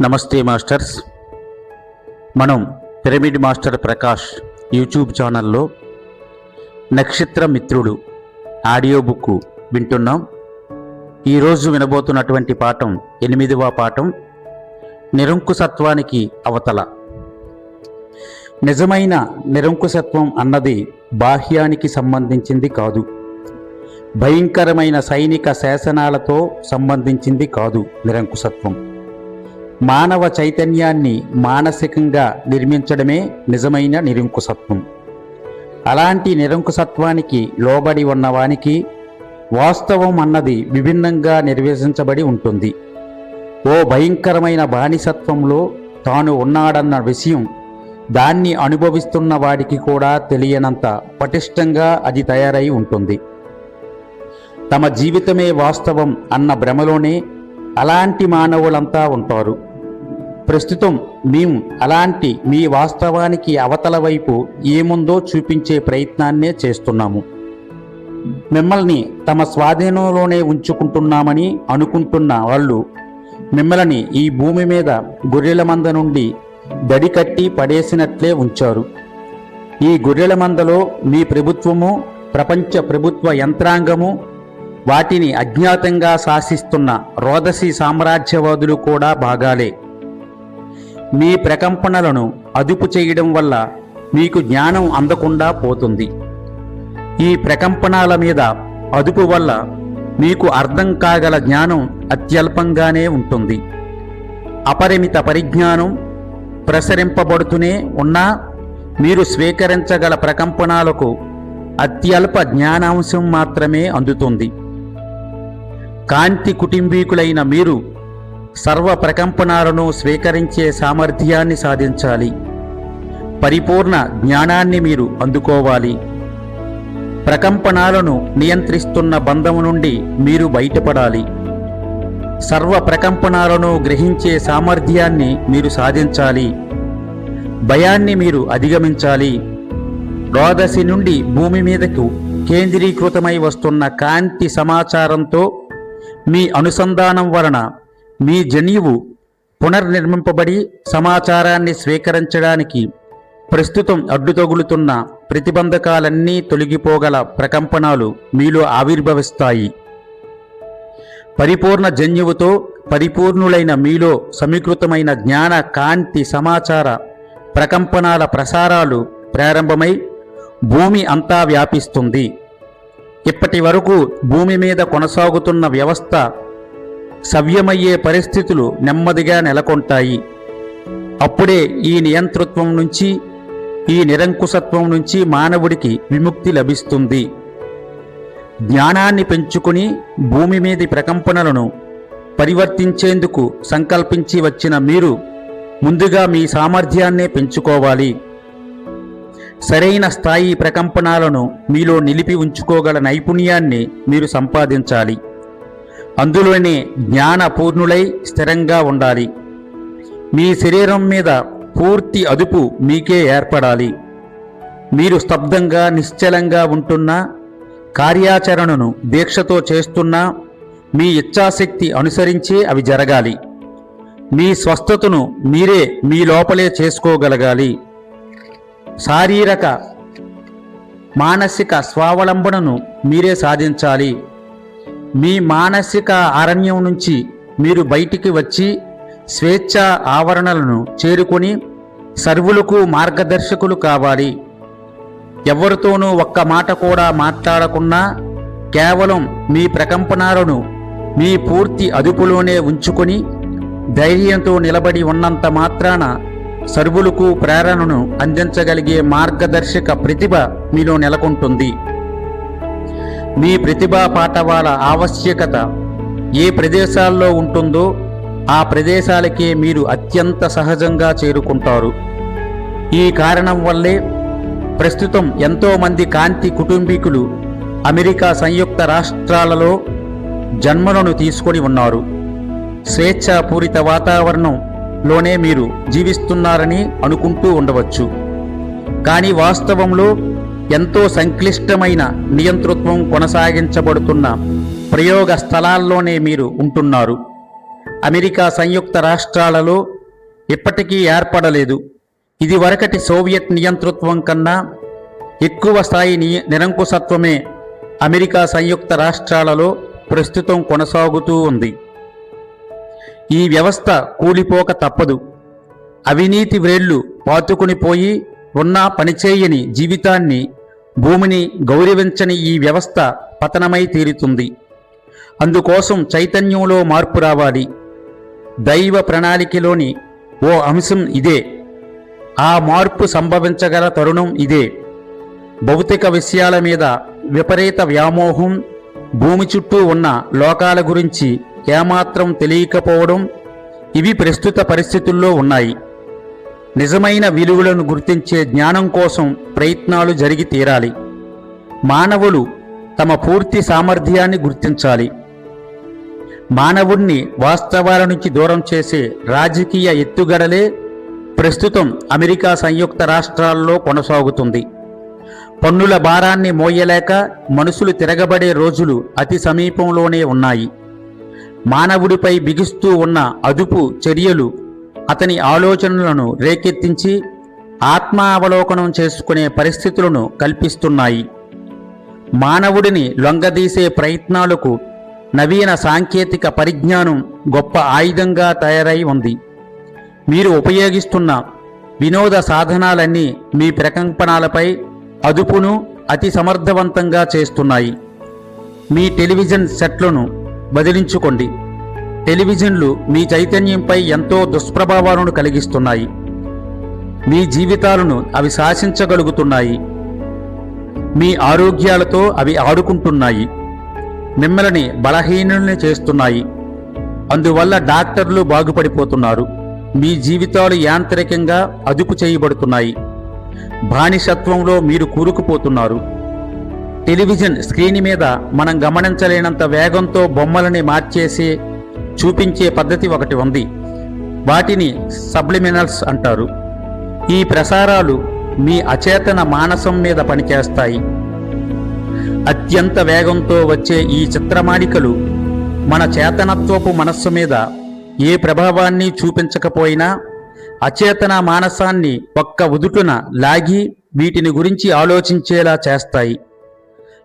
నమస్తే మాస్టర్స్. మనం pyramid master Prakash YouTube ఛానల్లో నక్షత్ర మిత్రుడు ఆడియో బుక్ వింటున్నాం. ఈరోజు వినబోతున్నటువంటి పాఠం 8వ పాఠం, నిరంకుశత్వానికి అవతల. నిజమైన నిరంకుశత్వం అన్నది బాహ్యానికి సంబంధించింది కాదు, భయంకరమైన సైనిక శాసనాలతో సంబంధించింది కాదు. నిరంకుశత్వం మానవ చైతన్యాన్ని మానసికంగా నిర్మించడమే నిజమైన నిరంకుశత్వం. అలాంటి నిరంకుశత్వానికి లోబడి ఉన్నవానికి వాస్తవం అన్నది విభిన్నంగా నిర్వచించబడి ఉంటుంది. ఓ భయంకరమైన బానిసత్వంలో తాను ఉన్నాడన్న విషయం దాన్ని అనుభవిస్తున్న వాడికి కూడా తెలియనంత పటిష్టంగా అది తయారై ఉంటుంది. తమ జీవితమే వాస్తవం అన్న భ్రమలోనే అలాంటి మానవులంతా ఉంటారు. ప్రస్తుతం మేము అలాంటి మీ వాస్తవానికి అవతల వైపు ఏముందో చూపించే ప్రయత్నాన్నే చేస్తున్నాము. మిమ్మల్ని తమ స్వాధీనంలోనే ఉంచుకుంటున్నామని అనుకుంటున్న వాళ్ళు మిమ్మల్ని ఈ భూమి మీద గొర్రెల మంద నుండి దడికట్టి పడేసినట్లే ఉంచారు. ఈ గొర్రెల మందలో మీ ప్రభుత్వము, ప్రపంచ ప్రభుత్వ యంత్రాంగము, వాటిని అజ్ఞాతంగా శాసిస్తున్న రోదసి సామ్రాజ్యవాదులు కూడా భాగాలే. మీ ప్రకంపనలను అదుపు చేయడం వల్ల మీకు జ్ఞానం అందకుండా పోతుంది. ఈ ప్రకంపనాల మీద అదుపు వల్ల మీకు అర్థం కాగల జ్ఞానం అత్యల్పంగానే ఉంటుంది. అపరిమిత పరిజ్ఞానం ప్రసరింపబడుతూనే ఉన్నా మీరు స్వీకరించగల ప్రకంపనాలకు అత్యల్ప జ్ఞానాంశం మాత్రమే అందుతుంది. కాంతి కుటుంబీకులైన మీరు సర్వ ప్రకంపనాలను స్వీకరించే సామర్థ్యాన్ని సాధించాలి. పరిపూర్ణ జ్ఞానాన్ని మీరు అందుకోవాలి. ప్రకంపనాలను నియంత్రిస్తున్న బంధము నుండి మీరు బయటపడాలి. సర్వ ప్రకంపనాలను గ్రహించే సామర్థ్యాన్ని మీరు సాధించాలి. భయాన్ని మీరు అధిగమించాలి. రోదసి నుండి భూమి మీదకు కేంద్రీకృతమై వస్తున్న కాంతి సమాచారంతో మీ అనుసంధానం వలన మీ జన్యువు పునర్నిర్మింపబడి సమాచారాన్ని స్వీకరించడానికి ప్రస్తుతం అడ్డుతగులుతున్న ప్రతిబంధకాలన్నీ తొలగిపోగల ప్రకంపనాలు మీలో ఆవిర్భవిస్తాయి. పరిపూర్ణ జన్యువుతో పరిపూర్ణులైన మీలో సమీకృతమైన జ్ఞాన కాంతి సమాచార ప్రకంపనాల ప్రసారాలు ప్రారంభమై భూమి అంతా వ్యాపిస్తుంది. ఇప్పటి వరకు భూమి మీద కొనసాగుతున్న వ్యవస్థ సవ్యమయ్యే పరిస్థితులు నెమ్మదిగా నెలకొంటాయి. అప్పుడే ఈ నియంతృత్వం నుంచి, ఈ నిరంకుశత్వం నుంచి మానవుడికి విముక్తి లభిస్తుంది. జ్ఞానాన్ని పెంచుకుని భూమి మీది ప్రకంపనలను పరివర్తించేందుకు సంకల్పించి వచ్చిన మీరు ముందుగా మీ సామర్థ్యాన్నే పెంచుకోవాలి. సరైన స్థాయి ప్రకంపనాలను మీలో నిలిపి ఉంచుకోగల నైపుణ్యాన్ని మీరు సంపాదించాలి. అందులోనే జ్ఞానపూర్ణులై స్థిరంగా ఉండాలి. మీ శరీరం మీద పూర్తి అదుపు మీకే ఏర్పడాలి. మీరు స్తబ్దంగా నిశ్చలంగా ఉంటున్నా, కార్యాచరణను దీక్షతో చేస్తున్నా మీ ఇచ్ఛాశక్తి అనుసరించే అవి జరగాలి. మీ స్వస్థతను మీరే మీ లోపలే చేసుకోగలగాలి. శారీరక మానసిక స్వావలంబనను మీరే సాధించాలి. మీ మానసిక అరణ్యం నుంచి మీరు బయటికి వచ్చి స్వేచ్ఛ ఆవరణలను చేరుకొని సర్వులకు మార్గదర్శకులు కావాలి. ఎవరితోనూ ఒక్క మాట కూడా మాట్లాడకుండా కేవలం మీ ప్రకంపనాలను మీ పూర్తి అదుపులోనే ఉంచుకొని ధైర్యంతో నిలబడి ఉన్నంత మాత్రాన సర్వులకు ప్రేరణను అందించగలిగే మార్గదర్శక ప్రతిభ మీలో నెలకొంటుంది. మీ ప్రతిభా పాఠవాల ఆవశ్యకత ఏ ప్రదేశాల్లో ఉంటుందో ఆ ప్రదేశాలకే మీరు అత్యంత సహజంగా చేరుకుంటారు. ఈ కారణం వల్లే ప్రస్తుతం ఎంతోమంది కాంతి కుటుంబీకులు అమెరికా సంయుక్త రాష్ట్రాలలో జన్మలను తీసుకొని ఉన్నారు. స్వేచ్ఛాపూరిత వాతావరణంలోనే మీరు జీవిస్తున్నారని అనుకుంటూ ఉండవచ్చు. కానీ వాస్తవంలో ఎంతో సంక్లిష్టమైన నియంతృత్వం కొనసాగించబడుతున్న ప్రయోగ స్థలాల్లోనే మీరు ఉంటున్నారు. అమెరికా సంయుక్త రాష్ట్రాలలో ఇప్పటికీ ఏర్పడలేదు. ఇదివరకటి సోవియట్ నియంతృత్వం కన్నా ఎక్కువ స్థాయి నిరంకుశత్వమే అమెరికా సంయుక్త రాష్ట్రాలలో ప్రస్తుతం కొనసాగుతూ ఉంది. ఈ వ్యవస్థ కూలిపోక తప్పదు. అవినీతి వ్రేళ్లు పాతుకుని పోయి ఉన్న పనిచేయని జీవితాన్ని, భూమిని గౌరవించని ఈ వ్యవస్థ పతనమై తీరుతుంది. అందుకోసం చైతన్యంలో మార్పు రావాలి. దైవ ప్రణాళికలోని ఓ అంశం ఇదే. ఆ మార్పు సంభవించగల తరుణం ఇదే. భౌతిక విషయాల మీద విపరీత వ్యామోహం, భూమి చుట్టూ ఉన్న లోకాల గురించి ఏమాత్రం తెలియకపోవడం, ఇవి ప్రస్తుత పరిస్థితుల్లో ఉన్నాయి. నిజమైన విలువలను గుర్తించే జ్ఞానం కోసం ప్రయత్నాలు జరిగి తీరాలి. మానవులు తమ పూర్తి సామర్థ్యాన్ని గుర్తించాలి. మానవుణ్ణి వాస్తవాల నుంచి దూరం చేసే రాజకీయ ఎత్తుగడలే ప్రస్తుతం అమెరికా సంయుక్త రాష్ట్రాల్లో కొనసాగుతుంది. పన్నుల భారాన్ని మోయలేక మనుషులు తిరగబడే రోజులు అతి సమీపంలోనే ఉన్నాయి. మానవుడిపై బిగిస్తూ ఉన్న అదుపు చర్యలు అతని ఆలోచనలను రేకెత్తించి ఆత్మావలోకనం చేసుకునే పరిస్థితులను కల్పిస్తున్నాయి. మానవుడిని లొంగదీసే ప్రయత్నాలకు నవీన సాంకేతిక పరిజ్ఞానం గొప్ప ఆయుధంగా తయారై ఉంది. మీరు ఉపయోగిస్తున్న వినోద సాధనాలన్నీ మీ ప్రకంపనలపై అదుపును అతి సమర్థవంతంగా చేస్తున్నాయి. మీ టెలివిజన్ సెట్లను బదిలించుకోండి. టెలివిజన్లు మీ చైతన్యంపై ఎంతో దుష్ప్రభావాలను కలిగిస్తున్నాయి. మీ జీవితాలను అవి శాసించగలుగుతున్నాయి. మీ ఆరోగ్యాలతో అవి ఆడుకుంటున్నాయి. మిమ్మల్ని బలహీనుల్ని చేస్తున్నాయి. అందువల్ల డాక్టర్లు బాగుపడిపోతున్నారు. మీ జీవితాలు యాంత్రికంగా అదుపు చేయబడుతున్నాయి. బానిసత్వంలో మీరు కూరుకుపోతున్నారు. టెలివిజన్ స్క్రీన్ మీద మనం గమనించలేనంత వేగంతో బొమ్మలని మార్చేసి చూపించే పద్ధతి ఒకటి ఉంది. వాటిని సబ్లిమినల్స్ అంటారు. ఈ ప్రసారాలు మీ అచేతన మానసం మీద పనిచేస్తాయి. అత్యంత వేగంతో వచ్చే ఈ చిత్రమాలికలు మన చేతనత్వపు మనస్సు మీద ఏ ప్రభావాన్ని చూపించకపోయినా అచేతన మానసాన్ని ఒక్క ఉదుటున లాగి వీటిని గురించి ఆలోచించేలా చేస్తాయి.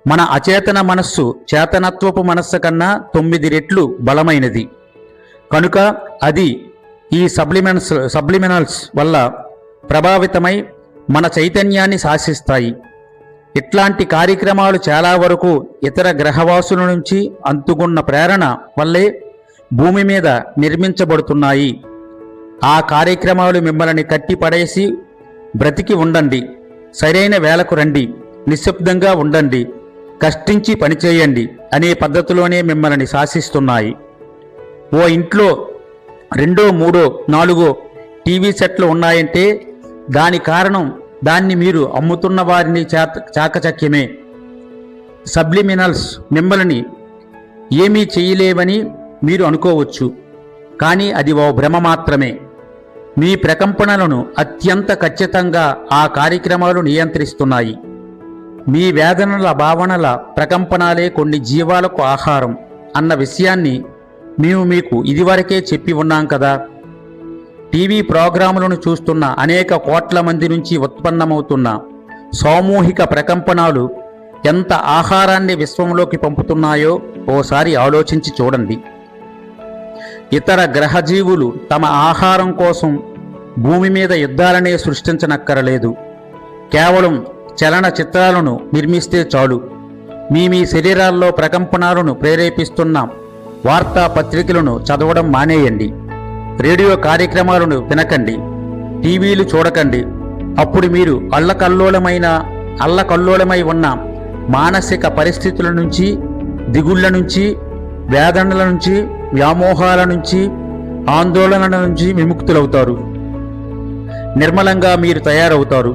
మన అచేతన మనస్సు చేతనత్వపు మనస్సు కన్నా 9 రెట్లు బలమైనది. కనుక అది ఈ సబ్లిమినల్స్ వల్ల ప్రభావితమై మన చైతన్యాన్ని శాసిస్తాయి. ఇట్లాంటి కార్యక్రమాలు చాలా వరకు ఇతర గ్రహవాసుల నుంచి అందుకున్న ప్రేరణ వల్లే భూమి మీద నిర్మించబడుతున్నాయి. ఆ కార్యక్రమాలు మిమ్మల్ని కట్టిపడేసి బ్రతికి ఉండండి, సరైన వేళకు రండి, నిశ్శబ్దంగా ఉండండి, కష్టించి పనిచేయండి అనే పద్ధతిలోనే మిమ్మల్ని శాసిస్తున్నాయి. ఓ ఇంట్లో 2, 3, 4 టీవీ సెట్లు ఉన్నాయంటే దాని కారణం దాన్ని మీరు అమ్ముతున్న వారిని చాకచక్యమే. సబ్లిమినల్స్ మిమ్మల్ని ఏమీ చేయలేవని మీరు అనుకోవచ్చు, కానీ అది ఓ భ్రమ మాత్రమే. మీ ప్రకంపనలను అత్యంత ఖచ్చితంగా ఆ కార్యక్రమాలు నియంత్రిస్తున్నాయి. మీ వేదనల భావనల ప్రకంపనాలే కొన్ని జీవాలకు ఆహారం అన్న విషయాన్ని మేము మీకు ఇదివరకే చెప్పి ఉన్నాం కదా. టీవీ ప్రోగ్రాములను చూస్తున్న అనేక కోట్ల మంది నుంచి ఉత్పన్నమవుతున్న సామూహిక ప్రకంపనాలు ఎంత ఆహారాన్ని విశ్వంలోకి పంపుతున్నాయో ఓసారి ఆలోచించి చూడండి. ఇతర గ్రహజీవులు తమ ఆహారం కోసం భూమి మీద యుద్ధాలనే సృష్టించనక్కరలేదు. కేవలం చలన చిత్రాలను నిర్మిస్తే చాలు. మీ శరీరాల్లో ప్రకంపనాలను ప్రేరేపిస్తున్న వార్తాపత్రికలను చదవడం మానేయండి. రేడియో కార్యక్రమాలను వినకండి. టీవీలు చూడకండి. అప్పుడు మీరు అల్లకల్లోలమై ఉన్న మానసిక పరిస్థితుల నుంచి, దిగుళ్ల నుంచి, వేదనల నుంచి, వ్యామోహాల నుంచి, ఆందోళనల నుంచి విముక్తులవుతారు. నిర్మలంగా మీరు తయారవుతారు.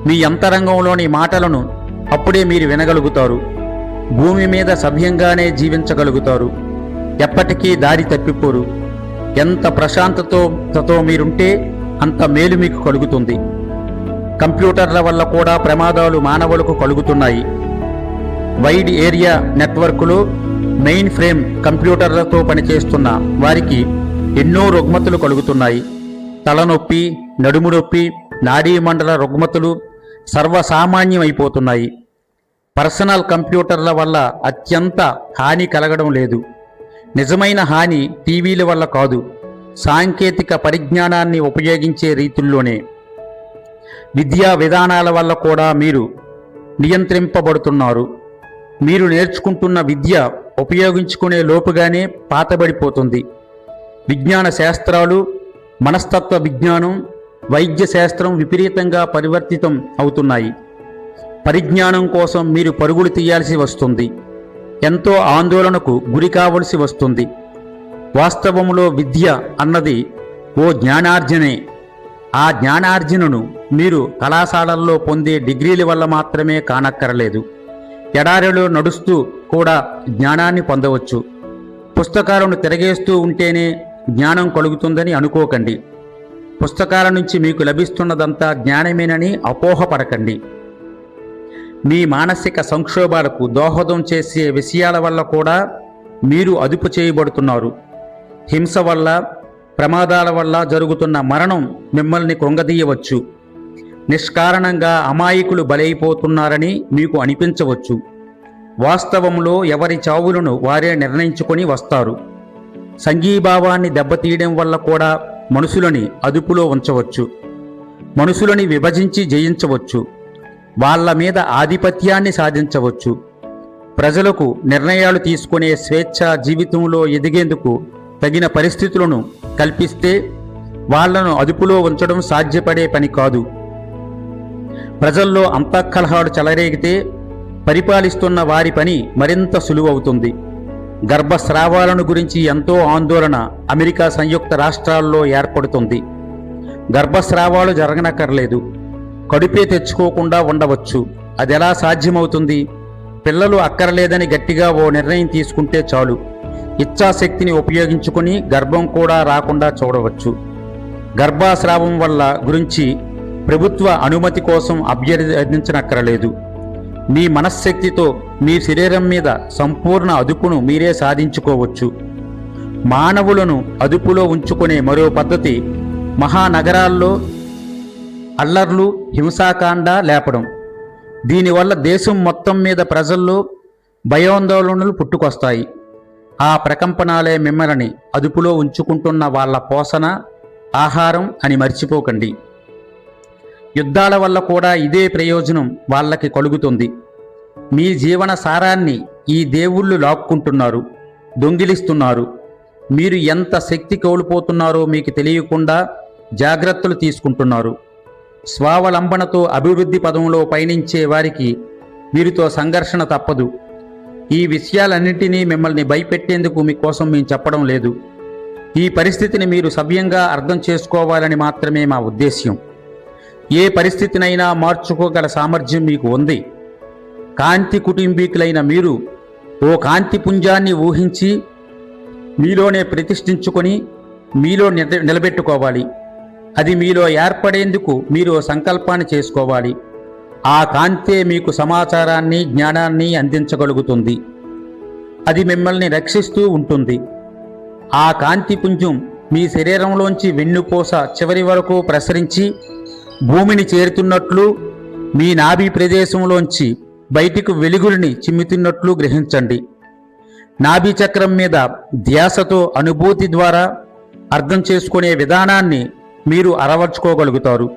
మీ అంతరంగంలోని మాటలను అప్పుడే మీరు వినగలుగుతారు. భూమి మీద సభ్యంగానే జీవించగలుగుతారు. ఎప్పటికీ దారి తప్పిపోరు. ఎంత ప్రశాంతతతో మీరుంటే అంత మేలు మీకు కలుగుతుంది. కంప్యూటర్ల వల్ల కూడా ప్రమాదాలు మానవులకు కలుగుతున్నాయి. వైడ్ ఏరియా నెట్వర్క్లో మెయిన్ ఫ్రేమ్ కంప్యూటర్లతో పనిచేస్తున్న వారికి ఎన్నో రుగ్మతలు కలుగుతున్నాయి. తలనొప్పి, నడుము నొప్పి, నాడీ మండల రుగ్మతలు సర్వసామాన్యమైపోతున్నాయి. పర్సనల్ కంప్యూటర్ల వల్ల అత్యంత హాని కలగడం లేదు. నిజమైన హాని టీవీల వల్ల కాదు, సాంకేతిక పరిజ్ఞానాన్ని ఉపయోగించే రీతుల్లోనే. విద్యా విధానాల వల్ల కూడా మీరు నియంత్రింపబడుతున్నారు. మీరు నేర్చుకుంటున్న విద్య ఉపయోగించుకునే లోపుగానే పాతబడిపోతుంది. విజ్ఞాన శాస్త్రాలు, మనస్తత్వ విజ్ఞానం, వైద్య శాస్త్రం విపరీతంగా పరివర్తితం అవుతున్నాయి. పరిజ్ఞానం కోసం మీరు పరుగులు తీయాల్సి వస్తుంది. ఎంతో ఆందోళనకు గురి కావలసి వస్తుంది. వాస్తవంలో విద్య అన్నది ఓ జ్ఞానార్జనే. ఆ జ్ఞానార్జనను మీరు కళాశాలల్లో పొందే డిగ్రీల వల్ల మాత్రమే కానక్కరలేదు. ఎడారిలో నడుస్తూ కూడా జ్ఞానాన్ని పొందవచ్చు. పుస్తకాలను తిరగేస్తూ ఉంటేనే జ్ఞానం కలుగుతుందని అనుకోకండి. పుస్తకాల నుంచి మీకు లభిస్తున్నదంతా జ్ఞానమేనని అపోహపడకండి. మీ మానసిక సంక్షోభాలకు దోహదం చేసే విషయాల వల్ల కూడా మీరు అదుపు చేయబడుతున్నారు. హింస వల్ల, ప్రమాదాల వల్ల జరుగుతున్న మరణం మిమ్మల్ని కృంగదీయవచ్చు. నిష్కారణంగా అమాయకులు బలైపోతున్నారని మీకు అనిపించవచ్చు. వాస్తవంలో ఎవరి చావులను వారే నిర్ణయించుకొని వస్తారు. సంఘీభావాన్ని దెబ్బతీయడం వల్ల కూడా మనుషులని అదుపులో ఉంచవచ్చు. మనుషులని విభజించి జయించవచ్చు. వాళ్ళ మీద ఆధిపత్యాన్ని సాధించవచ్చు. ప్రజలకు నిర్ణయాలు తీసుకునే స్వేచ్ఛ జీవితంలో ఎదిగేందుకు తగిన పరిస్థితులను కల్పిస్తే వాళ్లను అదుపులో ఉంచడం సాధ్యపడే పని కాదు. ప్రజల్లో అంతఃకలహాలు చెలరేగితే పరిపాలిస్తున్న వారి పని మరింత సులువవుతుంది. గర్భస్రావాలను గురించి ఎంతో ఆందోళన అమెరికా సంయుక్త రాష్ట్రాల్లో ఏర్పడుతుంది. గర్భస్రావాలు జరగనక్కర్లేదు, కడుపే తెచ్చుకోకుండా ఉండవచ్చు. అది ఎలా సాధ్యమవుతుంది? పిల్లలు అక్కర్లేదని గట్టిగా ఓ నిర్ణయం తీసుకుంటే చాలు. ఇచ్ఛాశక్తిని ఉపయోగించుకొని గర్భం కూడా రాకుండా చూడవచ్చు. గర్భస్రావం వల్ల గురించి ప్రభుత్వ అనుమతి కోసం అభ్యర్థించనక్కరలేదు. మీ మనశ్శక్తితో మీ శరీరం మీద సంపూర్ణ అదుపును మీరే సాధించుకోవచ్చు. మానవులను అదుపులో ఉంచుకునే మరో పద్ధతి మహానగరాల్లో అల్లర్లు, హింసాకాండ లేపడం. దీనివల్ల దేశం మొత్తం మీద ప్రజల్లో భయాందోళనలు పుట్టుకొస్తాయి. ఆ ప్రకంపనాలే మిమ్మల్ని అదుపులో ఉంచుకుంటున్న వాళ్ళ పోషణ, ఆహారం అని మర్చిపోకండి. యుద్ధాల వల్ల కూడా ఇదే ప్రయోజనం వాళ్ళకి కలుగుతుంది. మీ జీవన సారాన్ని ఈ దేవుళ్ళు లాక్కుంటున్నారు, దొంగిలిస్తున్నారు. మీరు ఎంత శక్తి కోల్పోతున్నారో మీకు తెలియకుండా జాగ్రత్తలు తీసుకుంటున్నారు. స్వావలంబనతో అభివృద్ధి పదంలో పయనించే వారికి వీరితో సంఘర్షణ తప్పదు. ఈ విషయాలన్నింటినీ మిమ్మల్ని భయపెట్టేందుకు మీకోసం మేము చెప్పడం లేదు. ఈ పరిస్థితిని మీరు సవ్యంగా అర్థం చేసుకోవాలని మాత్రమే మా ఉద్దేశ్యం. ఏ పరిస్థితినైనా మార్చుకోగల సామర్థ్యం మీకు ఉంది. కాంతి కుటుంబీకులైన మీరు ఓ కాంతి పుంజాన్ని ఊహించి మీలోనే ప్రతిష్ఠించుకొని మీలో నిలబెట్టుకోవాలి. అది మీలో ఏర్పడేందుకు మీరు సంకల్పాన్ని చేసుకోవాలి. ఆ కాంతే మీకు సమాచారాన్ని, జ్ఞానాన్ని అందించగలుగుతుంది. అది మిమ్మల్ని రక్షిస్తూ ఉంటుంది. ఆ కాంతి పుంజం మీ శరీరంలోంచి వెన్నుపూస చివరి వరకు ప్రసరించి భూమిని చేరుతున్నట్లు, మీ నాభి ప్రదేశంలోంచి బయటికి వెలుగుల్ని చిమ్ముతున్నట్లు గ్రహించండి. నాభి చక్రం మీద ధ్యాసతో అనుభూతి ద్వారా అర్థం చేసుకునే విధానాన్ని మీరు అలవర్చుకోగలుగుతారు.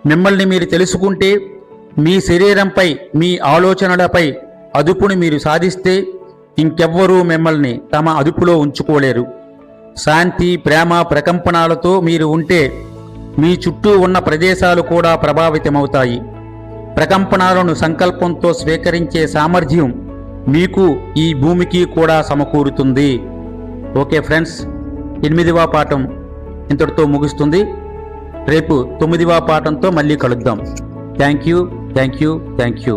మిమ్మల్ని మీరు తెలుసుకుంటే మీ శరీరంపై, మీ ఆలోచనలపై అదుపుని మీరు సాధిస్తే ఇంకెవ్వరూ మిమ్మల్ని తమ అదుపులో ఉంచుకోలేరు. శాంతి, ప్రేమ, ప్రకంపనాలతో మీరు ఉంటే మీ చుట్టూ ఉన్న ప్రదేశాలు కూడా ప్రభావితమవుతాయి. ప్రకంపనాలను సంకల్పంతో స్వీకరించే సామర్థ్యం మీకు, ఈ భూమికి కూడా సమకూరుతుంది. ఓకే ఫ్రెండ్స్, 8వ పాఠం ఇంతటితో ముగుస్తుంది. రేపు 9వ పాఠంతో మళ్ళీ కలుద్దాం. Thank you.